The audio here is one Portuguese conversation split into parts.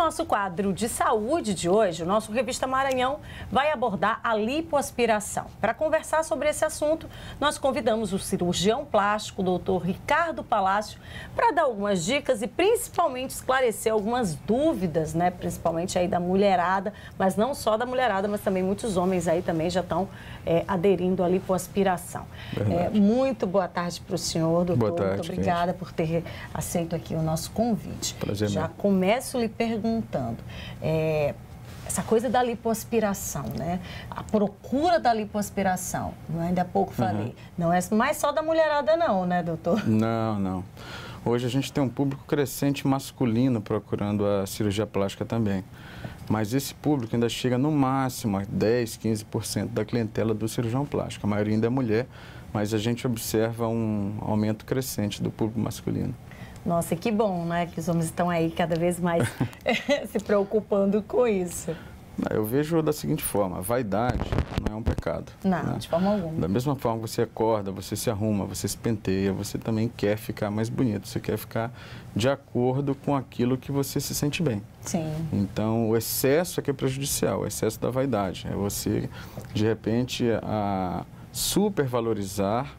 nosso quadro de saúde de hoje, o nosso Revista Maranhão vai abordar a lipoaspiração. Para conversar sobre esse assunto, nós convidamos o cirurgião plástico, doutor Ricardo Palácio, para dar algumas dicas e principalmente esclarecer algumas dúvidas, né? Principalmente aí da mulherada, mas não só da mulherada, mas também muitos homens aí também já estão aderindo à lipoaspiração. Muito boa tarde para o senhor, doutor. Boa tarde, muito obrigada por ter aceito aqui o nosso convite. Prazer Já mesmo. começo lhe perguntando, essa coisa da lipoaspiração, né? A procura da lipoaspiração, ainda há pouco falei, não é mais só da mulherada não, né, doutor? Não, não. Hoje a gente tem um público crescente masculino procurando a cirurgia plástica também. Mas esse público ainda chega no máximo a 10, 15% da clientela do cirurgião plástico. A maioria ainda é mulher, mas a gente observa um aumento crescente do público masculino. Nossa, que bom, né? Que os homens estão aí cada vez mais se preocupando com isso. Eu vejo da seguinte forma, a vaidade não é um pecado. Não, né? de forma alguma. Da mesma forma que você acorda, você se arruma, você se penteia, você também quer ficar mais bonito, você quer ficar de acordo com aquilo que você se sente bem. Sim. Então, o excesso é que é prejudicial, o excesso da vaidade. É você, de repente, supervalorizar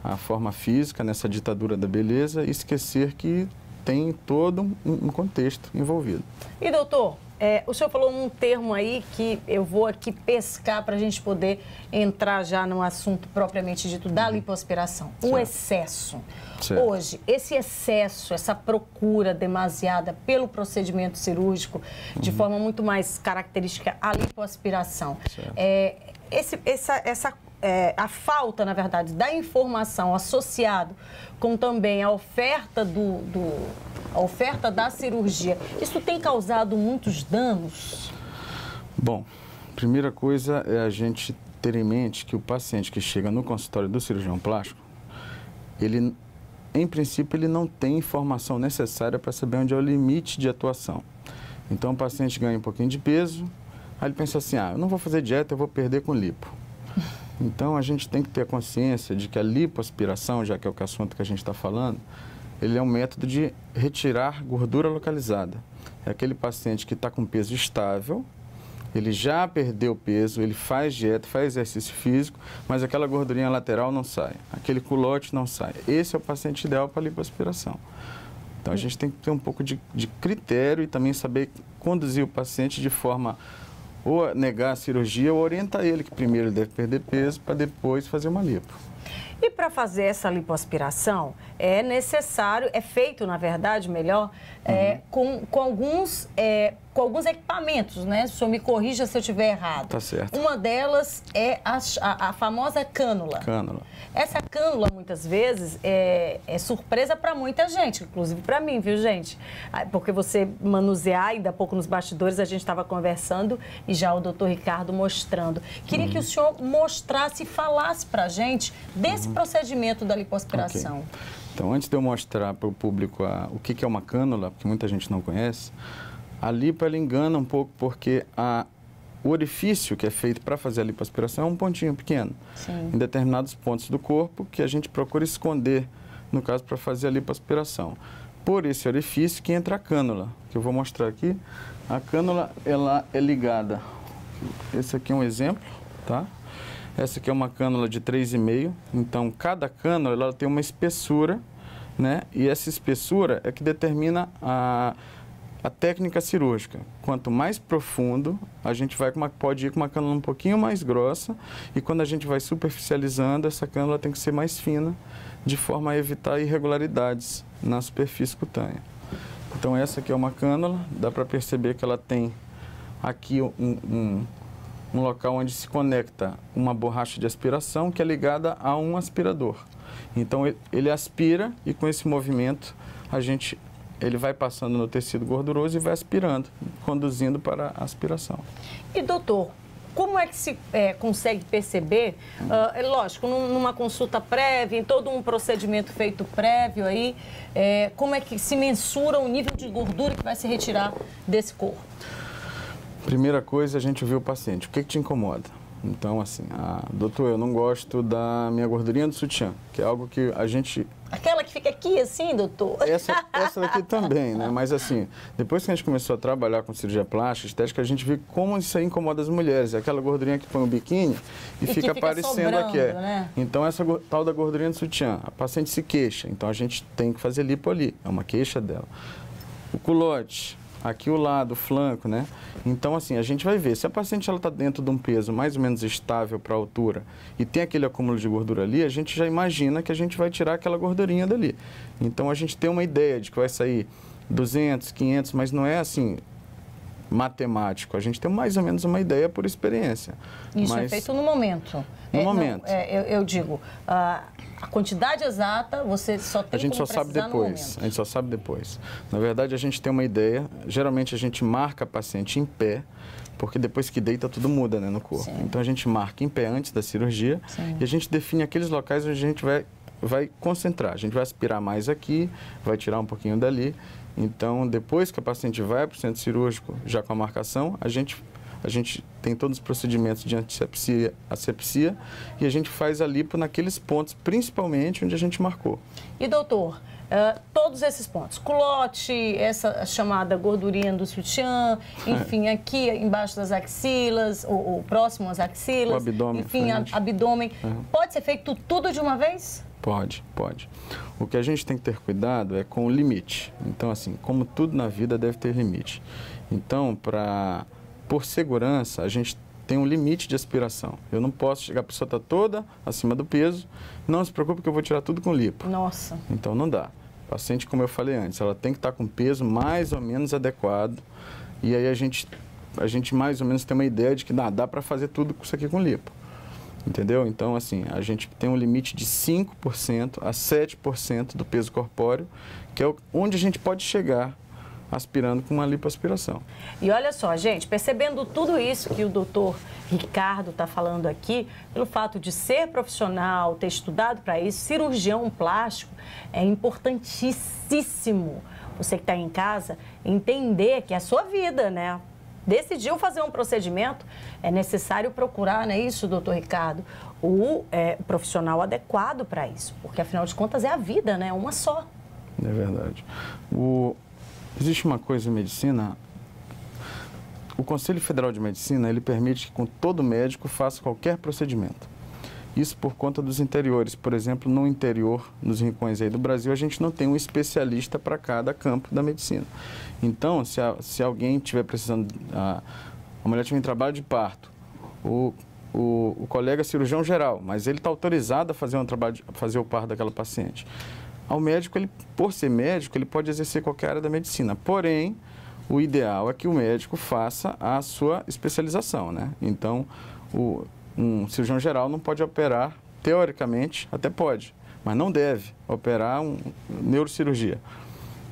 a forma física nessa ditadura da beleza e esquecer que tem todo um contexto envolvido. E, doutor, o senhor falou um termo aí que eu vou aqui pescar para a gente poder entrar já no assunto propriamente dito da lipoaspiração. O excesso. Certo. Hoje, esse excesso, essa procura demasiada pelo procedimento cirúrgico, de forma muito mais característica à lipoaspiração, a falta, na verdade, da informação associado com também a oferta a oferta da cirurgia, isso tem causado muitos danos? Bom, primeira coisa é a gente ter em mente que o paciente que chega no consultório do cirurgião plástico, ele, em princípio, ele não tem informação necessária para saber onde é o limite de atuação. Então, o paciente ganha um pouquinho de peso, aí ele pensa assim, eu não vou fazer dieta, eu vou perder com lipo. Então, a gente tem que ter a consciência de que a lipoaspiração, já que é o assunto que a gente está falando, ele é um método de retirar gordura localizada. É aquele paciente que está com peso estável, ele já perdeu peso, ele faz dieta, faz exercício físico, mas aquela gordurinha lateral não sai, aquele culote não sai. Esse é o paciente ideal para a lipoaspiração. Então, a gente tem que ter um pouco de critério e também saber conduzir o paciente de forma ou negar a cirurgia ou orientar ele que primeiro ele deve perder peso para depois fazer uma lipo. E para fazer essa lipoaspiração, é necessário, é feito, na verdade, melhor, com alguns equipamentos, né? O senhor me corrija se eu estiver errado. Tá certo. Uma delas é a famosa cânula. Cânula. Essa cânula, muitas vezes, é surpresa para muita gente, inclusive para mim, viu, gente? Porque você manusear, ainda há pouco nos bastidores a gente estava conversando e já o doutor Ricardo mostrando. Queria que o senhor mostrasse e falasse para a gente desse procedimento da lipoaspiração. Okay. Então, antes de eu mostrar para o público o que é uma cânula, porque muita gente não conhece, a lipo ela engana um pouco porque o orifício que é feito para fazer a lipoaspiração é um pontinho pequeno, em determinados pontos do corpo que a gente procura esconder, no caso, para fazer a lipoaspiração. Por esse orifício que entra a cânula, que eu vou mostrar aqui. A cânula, ela é ligada, esse aqui é um exemplo, tá? Essa aqui é uma cânula de 3,5, então cada cânula ela tem uma espessura, né? E essa espessura é que determina a técnica cirúrgica. Quanto mais profundo, a gente pode ir com uma cânula um pouquinho mais grossa e quando a gente vai superficializando, essa cânula tem que ser mais fina, de forma a evitar irregularidades na superfície cutânea. Então essa aqui é uma cânula, dá para perceber que ela tem aqui um local onde se conecta uma borracha de aspiração que é ligada a um aspirador. Então ele aspira e com esse movimento ele vai passando no tecido gorduroso e vai aspirando, conduzindo para a aspiração. E doutor, como é que se consegue perceber, lógico, numa consulta prévia, em todo um procedimento feito prévio aí, como é que se mensura o nível de gordura que vai se retirar desse corpo? Primeira coisa, a gente vê o paciente. O que te incomoda? Então, assim, doutor, eu não gosto da minha gordurinha do sutiã, que é algo que a gente Aquela que fica aqui assim, doutor? Essa daqui também, né? Mas assim, depois que a gente começou a trabalhar com cirurgia plástica, estética, a gente viu como isso aí incomoda as mulheres. É aquela gordurinha que põe o biquíni e fica aparecendo sobrando, aqui. Né? Então, essa tal da gordurinha do sutiã, a paciente se queixa. Então, a gente tem que fazer lipo ali. É uma queixa dela. O culote, aqui o lado, o flanco, né? Então, assim, a gente vai ver. Se a paciente está dentro de um peso mais ou menos estável para a altura e tem aquele acúmulo de gordura ali, a gente já imagina que a gente vai tirar aquela gordurinha dali. Então, a gente tem uma ideia de que vai sair 200, 500, mas não é assim matemático. A gente tem mais ou menos uma ideia por experiência. Isso é feito no momento. No momento. Eu digo, a quantidade exata você só tem como precisar no momento. A gente só sabe depois. Na verdade, a gente tem uma ideia. Geralmente, a gente marca a paciente em pé, porque depois que deita, tudo muda, né, no corpo. Sim. Então, a gente marca em pé antes da cirurgia. Sim. E a gente define aqueles locais onde a gente vai concentrar. A gente vai aspirar mais aqui, vai tirar um pouquinho dali. Então, depois que a paciente vai para o centro cirúrgico, já com a marcação, a gente tem todos os procedimentos de antisepsia, asepsia, e a gente faz a lipo naqueles pontos, principalmente onde a gente marcou. E, doutor, todos esses pontos, culote, essa chamada gordurinha do sutiã, enfim, aqui embaixo das axilas, ou próximo às axilas, o abdômen, enfim, abdômen, pode ser feito tudo de uma vez? Pode. O que a gente tem que ter cuidado é com o limite. Então, assim, como tudo na vida deve ter limite. Então, por segurança, a gente tem um limite de aspiração. Eu não posso chegar, a pessoa está toda acima do peso, não se preocupe que eu vou tirar tudo com lipo. Nossa. Então, não dá. A paciente, como eu falei antes, ela tem que estar com peso mais ou menos adequado. E aí a gente mais ou menos tem uma ideia de que dá para fazer tudo isso aqui com lipo. Entendeu? Então, assim, a gente tem um limite de 5% a 7% do peso corpóreo, que é onde a gente pode chegar aspirando com uma lipoaspiração. E olha só, gente, percebendo tudo isso que o doutor Ricardo está falando aqui, pelo fato de ser profissional, ter estudado para isso, cirurgião plástico, é importantíssimo você que está em casa entender que é a sua vida, né? Decidiu fazer um procedimento, é necessário procurar, não é isso, doutor Ricardo, o profissional adequado para isso, porque afinal de contas é a vida, né? Uma só. É verdade. Existe uma coisa em medicina, o Conselho Federal de Medicina, ele permite que todo médico faça qualquer procedimento. Isso por conta dos interiores. Por exemplo, no interior, nos rincões aí do Brasil, a gente não tem um especialista para cada campo da medicina. Então, se alguém estiver precisando, a mulher tiver em trabalho de parto, o colega cirurgião geral, mas ele está autorizado a fazer fazer o parto daquela paciente. Ao médico, por ser médico, ele pode exercer qualquer área da medicina. Porém, o ideal é que o médico faça a sua especialização, né? Então, um cirurgião geral não pode operar, teoricamente, até pode, mas não deve operar neurocirurgia.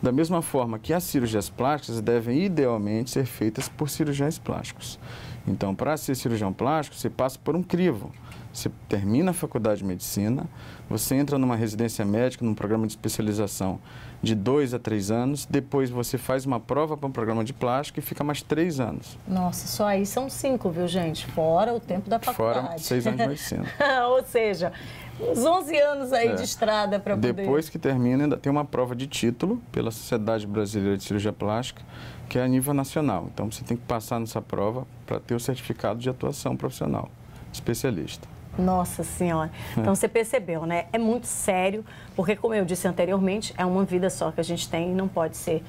Da mesma forma que as cirurgias plásticas devem, idealmente, ser feitas por cirurgiões plásticos. Então, para ser cirurgião plástico, você passa por um crivo. Você termina a faculdade de medicina, você entra numa residência médica, num programa de especialização de 2 a 3 anos, depois você faz uma prova para um programa de plástico e fica mais 3 anos. Nossa, só aí são 5, viu, gente? Fora o tempo da faculdade. Fora 6 anos de medicina. Ou seja, uns 11 anos aí de estrada para poder... Depois que termina, ainda tem uma prova de título pela Sociedade Brasileira de Cirurgia Plástica, que é a nível nacional. Então, você tem que passar nessa prova para ter o certificado de atuação profissional, especialista. Nossa Senhora. Então, você percebeu, né? É muito sério, porque, como eu disse anteriormente, é uma vida só que a gente tem e não pode ser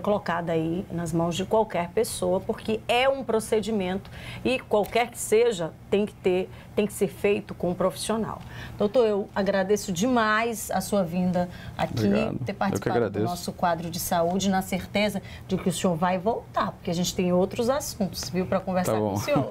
colocada aí nas mãos de qualquer pessoa, porque é um procedimento e, qualquer que seja, tem que ser feito com um profissional. Doutor, eu agradeço demais a sua vinda aqui, Obrigado. Ter participado do nosso quadro de saúde, na certeza de que o senhor vai voltar, porque a gente tem outros assuntos, viu, para conversar com o senhor.